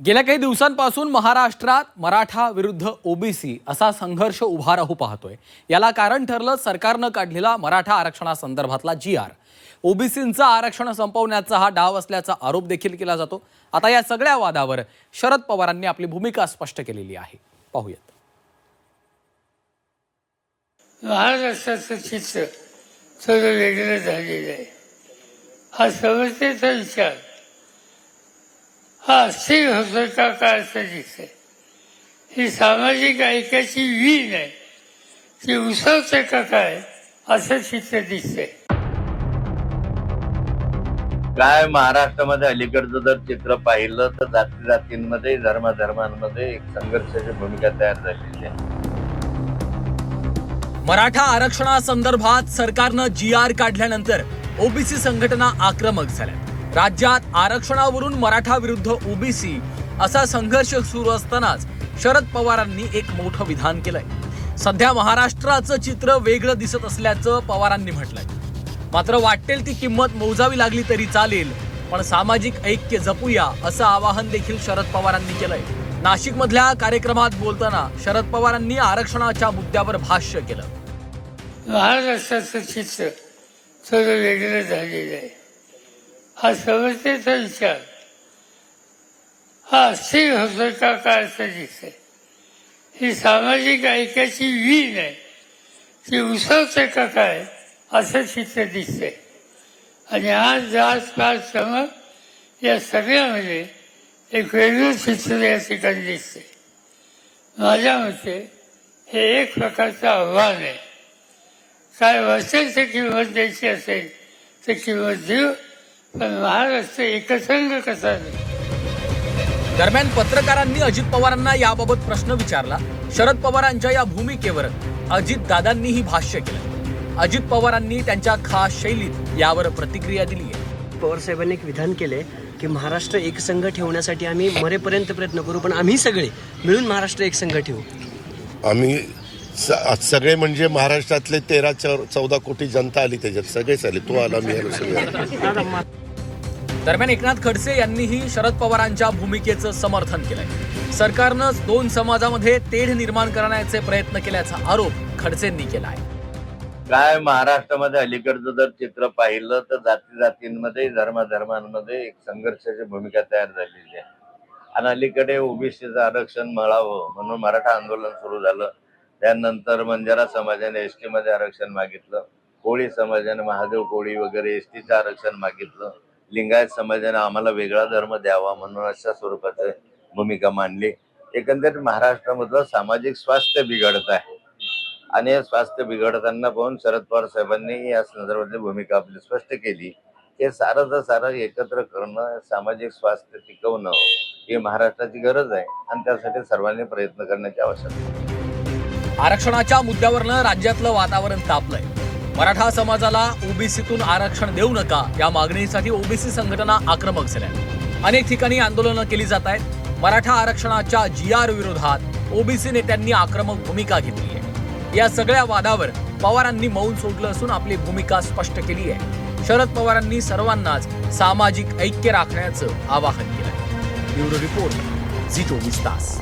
गेल्या काही दिवसांपासून महाराष्ट्रात मराठा विरुद्ध ओबीसी असा संघर्ष उभा राहू पाहतोय। याला कारण ठरलं सरकारनं काढलेला मराठा आरक्षणासंदर्भातला GR। ओबीसींचं आरक्षण संपवण्याचा हा डाव असल्याचा आरोप देखील केला जातो। आता या सगळ्या वादावर शरद पवारांनी आपली भूमिका स्पष्ट केलेली आहे। पाहूयात। महाराष्ट्राचं चित्र थोडं वेगळं झालेलं आहे। हा समस्येचा विचार हा अस्थिर होतं का काय असं दिसतंय। ही सामाजिक ऐक्याची वीण आहे ती उसळते का काय असं चित्र दिसतंय। काय महाराष्ट्रामध्ये अलीकडचं जर चित्र पाहिलं तर जातींमध्ये धर्मांमध्ये एक संघर्षाची भूमिका तयार झालेली आहे। मराठा आरक्षणासंदर्भात सरकारनं GR काढल्यानंतर ओबीसी संघटना आक्रमक झाल्या। राज्यात आरक्षणावरून मराठा विरुद्ध ओबीसी असा संघर्ष सुरू असतानाच शरद पवारांनी एक मोठं विधान केलंय। सध्या महाराष्ट्राचं चित्र वेगळं दिसत असल्याचं पवारांनी म्हटलंय। मात्र वाटेल ती किंमत मोजावी लागली तरी चालेल, पण सामाजिक ऐक्य जपूया असं आवाहन देखील शरद पवारांनी केलंय। नाशिकमधल्या कार्यक्रमात बोलताना शरद पवारांनी आरक्षणाच्या मुद्द्यावर भाष्य केलं। महाराष्ट्राचं चित्र थोडं वेगळं झालेलं आहे। हा समस्येचा विचार हा अस्थिर होतं का काय असं दिसतंय। ही सामाजिक ऐक्याची वीण आहे ती उसळते का काय असं चित्र दिसतंय। आणि आज जास्त समज या सगळ्यामध्ये एक वेगळं चित्र या ठिकाणी दिसतंय। माझ्या मते हे एक प्रकारचं आव्हान आहे। काय वचन ते किंमत द्यायची असेल तर किंमत देऊ, पण महाराष्ट्र एकसंघ कसा नाही। दरम्यान पत्रकारांनी अजित पवारांना याबाबत प्रश्न विचारला। शरद पवारांच्या या भूमिकेवर अजित दादांनीही भाष्य केलं। अजित पवारांनी त्यांच्या खास शैलीत यावर प्रतिक्रिया दिली आहे। पवार साहेबांनी एक विधान केले की महाराष्ट्र एकसंघ ठेवण्यासाठी आम्ही मरेपर्यंत प्रयत्न करू, पण आम्ही सगळे मिळून महाराष्ट्र एकसंघ ठेवू। आम्ही सगळे म्हणजे महाराष्ट्रातले 13-14 कोटी जनता आली, त्याच्यात सगळेच आले, तो आला, मी आलो, सगळे। दरम्यान एकनाथ खडसे यांनीही शरद पवारांच्या भूमिकेचं समर्थन केलंय। सरकारनं 2 समाजामध्ये तेढ निर्माण करण्याचे प्रयत्न केल्याचा आरोप खडसेंनी केला आहे। काय महाराष्ट्रामध्ये अलीकडचं जर चित्र पाहिलं तर जातींमध्ये धर्मांमध्ये एक संघर्षाची भूमिका तयार झालेली आहे। आणि अलीकडे ओबीसीचं आरक्षण मिळावं म्हणून मराठा आंदोलन सुरू झालं। त्यानंतर बंजारा समाजाने एसटी मध्ये आरक्षण मागितलं, कोळी समाजाने महादेव कोळी वगैरे एसटीचं आरक्षण मागितलं, लिंगायत समाजाने आम्हाला वेगळा धर्म द्यावा म्हणून अशा स्वरूपाची भूमिका मांडली। एकंदरीत महाराष्ट्रामधलं सामाजिक स्वास्थ्य बिघडत आहे आणि हे स्वास्थ्य बिघडताना पाहून शरद पवार साहेबांनी या संदर्भातली भूमिका आपली स्पष्ट केली। हे सारं एकत्र करणं, सामाजिक स्वास्थ्य टिकवणं ही महाराष्ट्राची गरज आहे आणि त्यासाठी सर्वांनी प्रयत्न करण्याची आवश्यकता आहे। आरक्षणाच्या मुद्द्यावरनं राज्यातलं वातावरण तापलंय। मराठा समाजाला ओबीसीतून आरक्षण देऊ नका या मागणीसाठी ओबीसी संघटना आक्रमक झाल्या। अनेक ठिकाणी आंदोलनं केली जात आहेत। मराठा आरक्षणाच्या GR विरोधात ओबीसी नेत्यांनी आक्रमक भूमिका घेतली आहे। या सगळ्या वादावर पवारांनी मौन सोडलं असून आपली भूमिका स्पष्ट केली आहे। शरद पवारांनी सर्वांनाच सामाजिक ऐक्य राखण्याचं आवाहन केलंय। ब्युरो रिपोर्ट, झी 24 तास।